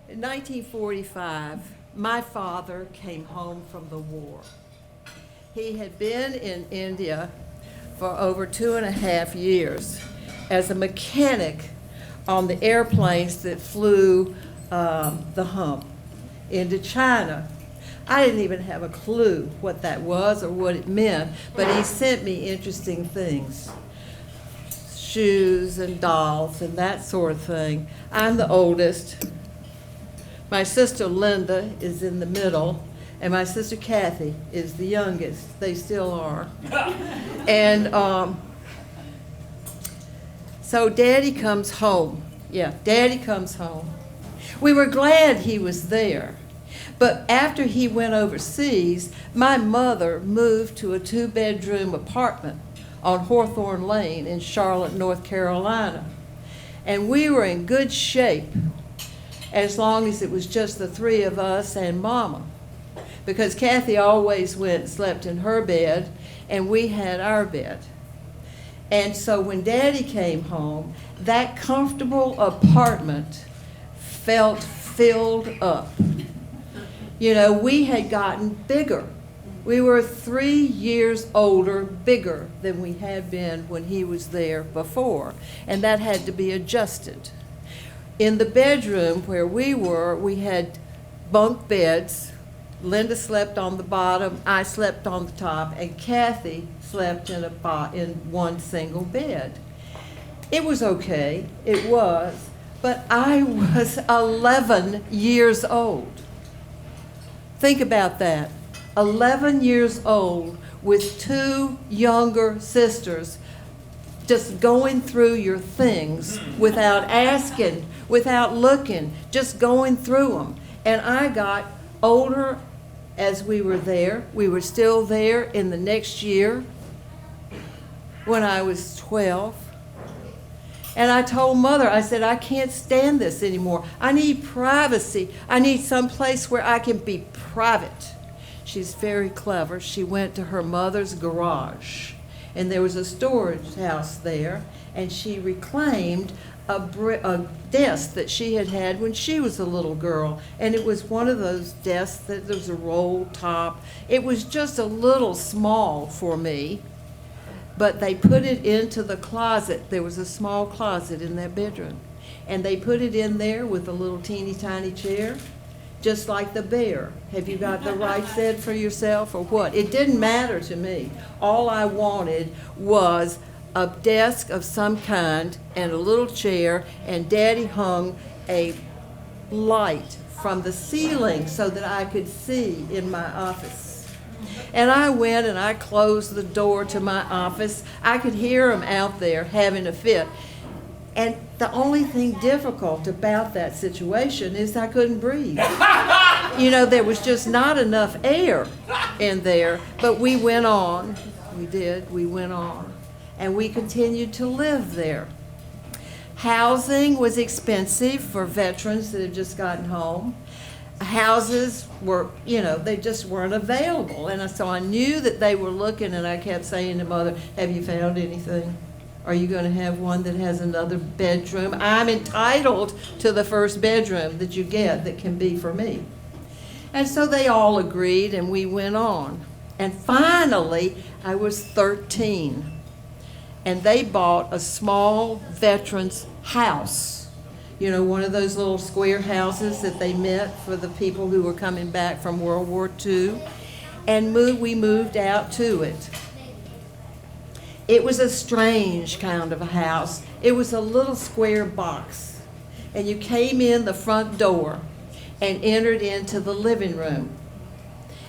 In 1945, my father came home from the war. He had been in India for over 2.5 years as a mechanic on the airplanes that flew the hump into China. I didn't even have a clue what that was or what it meant, but he sent me interesting things. Shoes and dolls and that sort of thing. I'm the oldest. My sister Linda is in the middle, and my sister Kathy is the youngest. They still are. And so Daddy comes home. Yeah, Daddy comes home. We were glad he was there. But after he went overseas, my mother moved to a 2-bedroom apartment on Hawthorne Lane in Charlotte, North Carolina. And we were in good shape as long as it was just the 3 of us and Mama. Because Kathy always went and slept in her bed, and we had our bed. And so when Daddy came home, that comfortable apartment felt filled up. You know, we had gotten bigger. We were 3 years older, bigger than we had been when he was there before, and that had to be adjusted. In the bedroom where we were, we had bunk beds. Linda slept on the bottom, I slept on the top, and Kathy slept in one single bed. It was okay, it was, but I was 11 years old. Think about that. 11 years old with 2 younger sisters, just going through your things without asking, without looking, just going through them. And I got older as we were there. We were still there in the next year when I was 12. And I told Mother, I said, I can't stand this anymore. I need privacy. I need some place where I can be private. She's very clever. She went to her mother's garage, and there was a storage house there, and she reclaimed a desk that she had had when she was a little girl, and it was one of those desks that there was a roll top. It was just a little small for me, but they put it into the closet. There was a small closet in that bedroom, and they put it in there with a little teeny tiny chair, just like the bear. Have you got the right set for yourself or what? It didn't matter to me. All I wanted was a desk of some kind and a little chair, and Daddy hung a light from the ceiling so that I could see in my office. And I went and I closed the door to my office. I could hear him out there having a fit. And the only thing difficult about that situation is I couldn't breathe. You know, there was just not enough air in there, but we went on. We did, we went on. And we continued to live there. Housing was expensive for veterans that had just gotten home. Houses were, you know, they just weren't available. And so I knew that they were looking, and I kept saying to Mother, have you found anything? Are you going to have one that has another bedroom? I'm entitled to the first bedroom that you get that can be for me. And so they all agreed, and we went on. And finally, I was 13. And they bought a small veterans house. You know, one of those little square houses that they met for the people who were coming back from World War II. And we moved out to it. It was a strange kind of a house. It was a little square box. And you came in the front door and entered into the living room.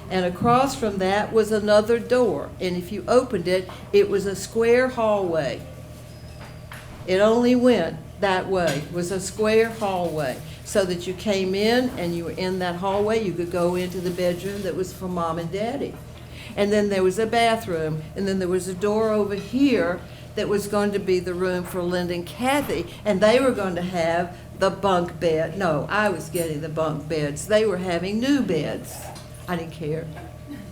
And across from that was another door. And if you opened it, it was a square hallway. It only went that way. It was a square hallway. So that you came in and you were in that hallway. You could go into the bedroom that was for Mom and Daddy. And then there was a bathroom, and then there was a door over here that was going to be the room for Linda and Kathy, and they were going to have the bunk bed. No, I was getting the bunk beds. They were having new beds. I didn't care.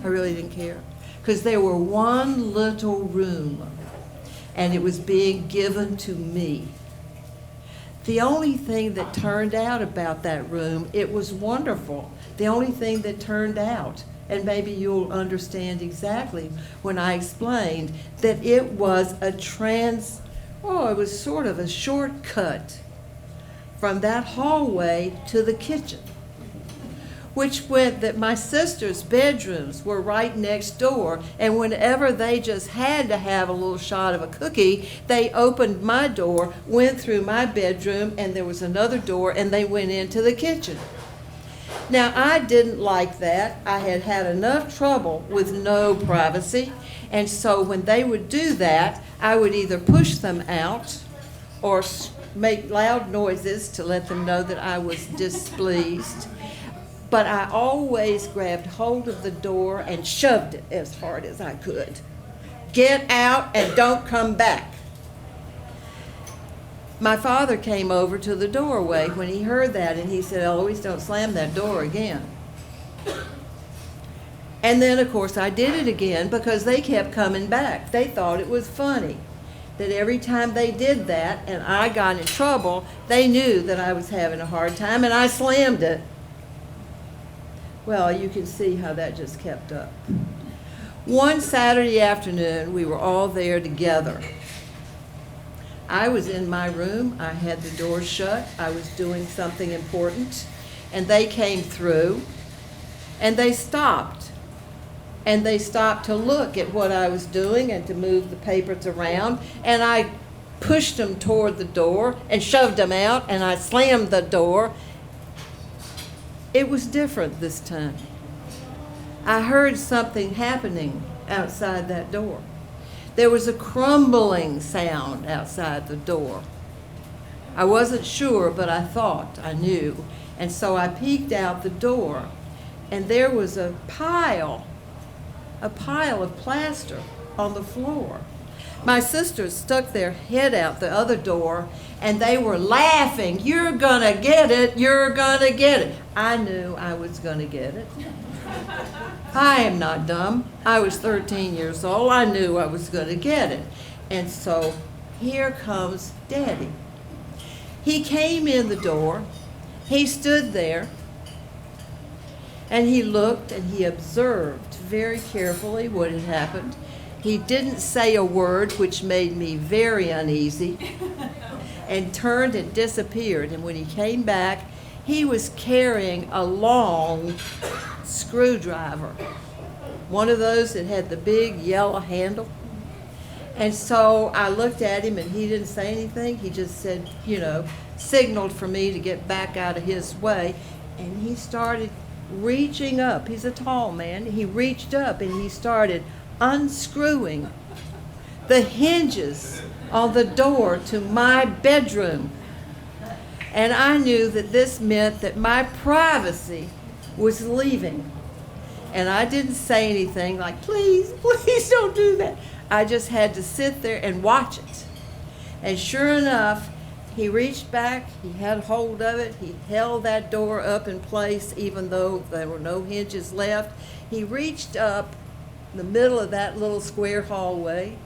I really didn't care. Because there were one little room, and it was being given to me. The only thing that turned out about that room, it was wonderful. The only thing that turned out, and maybe you'll understand exactly when I explained, that it was a it was sort of a shortcut from that hallway to the kitchen, which meant that my sister's bedrooms were right next door, and whenever they just had to have a little shot of a cookie, they opened my door, went through my bedroom, and there was another door, and they went into the kitchen. Now, I didn't like that. I had had enough trouble with no privacy, and so when they would do that, I would either push them out or make loud noises to let them know that I was displeased. But I always grabbed hold of the door and shoved it as hard as I could. Get out and don't come back. My father came over to the doorway when he heard that, and he said, Ellouise, don't slam that door again. And then, of course, I did it again because they kept coming back. They thought it was funny that every time they did that and I got in trouble, they knew that I was having a hard time, and I slammed it. Well, you can see how that just kept up. One Saturday afternoon, we were all there together. I was in my room. I had the door shut. I was doing something important, and they came through, and they stopped. And they stopped to look at what I was doing and to move the papers around, and I pushed them toward the door and shoved them out, and I slammed the door. It was different this time. I heard something happening outside that door. There was a crumbling sound outside the door. I wasn't sure, but I thought I knew. And so I peeked out the door, and there was a pile of plaster on the floor. My sisters stuck their head out the other door, and they were laughing. You're gonna get it, you're gonna get it. I knew I was gonna get it. I am not dumb. I was 13 years old. I knew I was gonna get it. And so here comes Daddy. He came in the door, he stood there, and he looked and he observed very carefully what had happened. He didn't say a word, which made me very uneasy, and turned and disappeared. And when he came back, he was carrying a long screwdriver, one of those that had the big yellow handle. And so I looked at him, and he didn't say anything. He just said, signaled for me to get back out of his way. And he started reaching up. He's a tall man. He reached up and he started unscrewing the hinges on the door to my bedroom. And I knew that this meant that my privacy was leaving. And I didn't say anything like, please, please don't do that. I just had to sit there and watch it. And sure enough, he reached back, he had hold of it, he held that door up in place even though there were no hinges left. He reached up the middle of that little square hallway,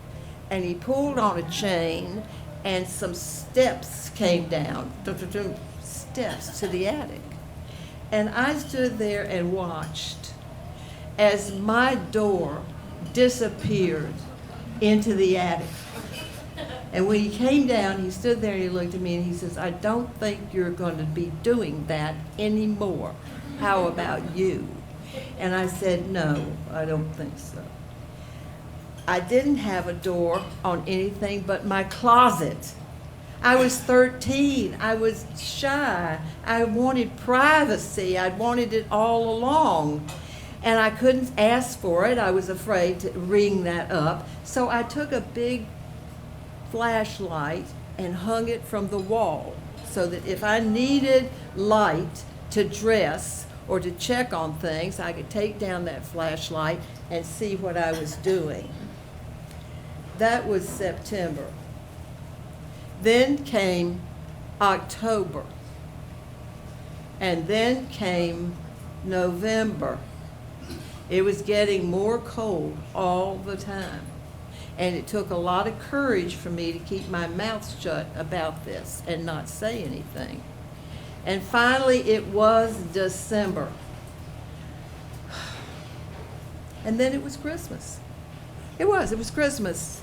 and he pulled on a chain, and some steps came down, steps to the attic. And I stood there and watched as my door disappeared into the attic. And when he came down, he stood there and he looked at me and he says, I don't think you're going to be doing that anymore. How about you? And I said, no, I don't think so. I didn't have a door on anything but my closet. I was 13. I was shy. I wanted privacy. I wanted it all along. And I couldn't ask for it. I was afraid to ring that up. So I took a big flashlight and hung it from the wall so that if I needed light to dress or to check on things, I could take down that flashlight and see what I was doing. That was September. Then came October. And then came November. It was getting more cold all the time. And it took a lot of courage for me to keep my mouth shut about this and not say anything. And finally, it was December. And then it was Christmas. It was Christmas.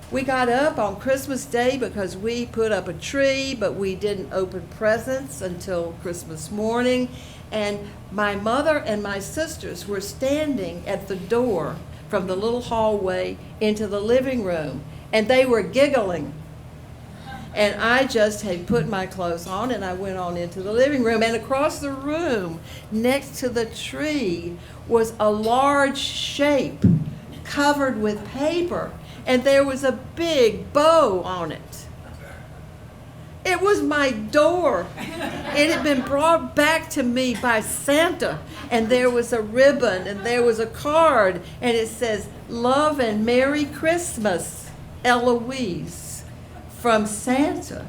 We got up on Christmas Day because we put up a tree, but we didn't open presents until Christmas morning. And my mother and my sisters were standing at the door from the little hallway into the living room, and they were giggling. And I just had put my clothes on, and I went on into the living room. And across the room, next to the tree, was a large shape covered with paper, and there was a big bow on it. It was my door. It had been brought back to me by Santa, and there was a ribbon, and there was a card, and it says, "Love and Merry Christmas, Ellouise, from Santa."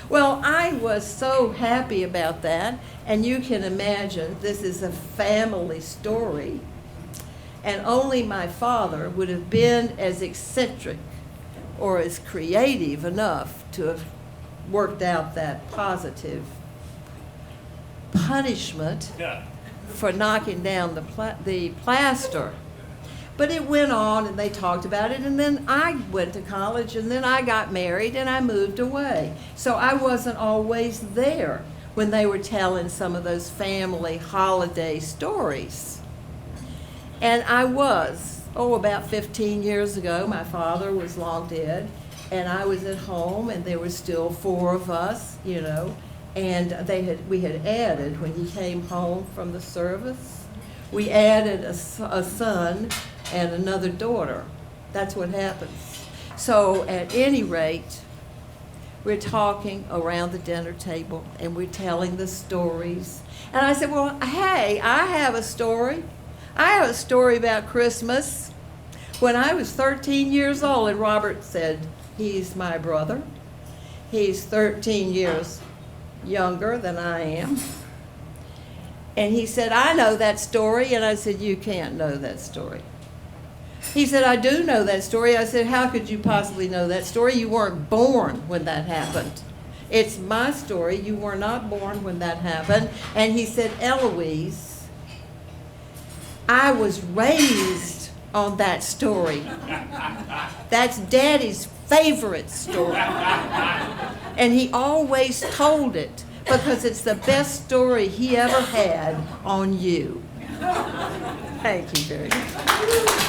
Well, I was so happy about that, and you can imagine this is a family story, and only my father would have been as eccentric or as creative enough to have worked out that positive punishment for knocking down the plaster. But it went on, and they talked about it, and then I went to college, and then I got married, and I moved away. So I wasn't always there when they were telling some of those family holiday stories. And I was, about 15 years ago, my father was long dead, and I was at home, and there were still 4 of us, and we had added, when he came home from the service, we added a son and another daughter. That's what happens. So at any rate, we're talking around the dinner table, and we're telling the stories. And I said, well, hey, I have a story. I have a story about Christmas. When I was 13 years old, and Robert said, he's my brother. He's 13 years younger than I am. And he said, I know that story. And I said, you can't know that story. He said, I do know that story. I said, how could you possibly know that story? You weren't born when that happened. It's my story. You were not born when that happened. And he said, Ellouise, I was raised on that story. That's Daddy's favorite story. And he always told it because it's the best story he ever had on you. Thank you very much.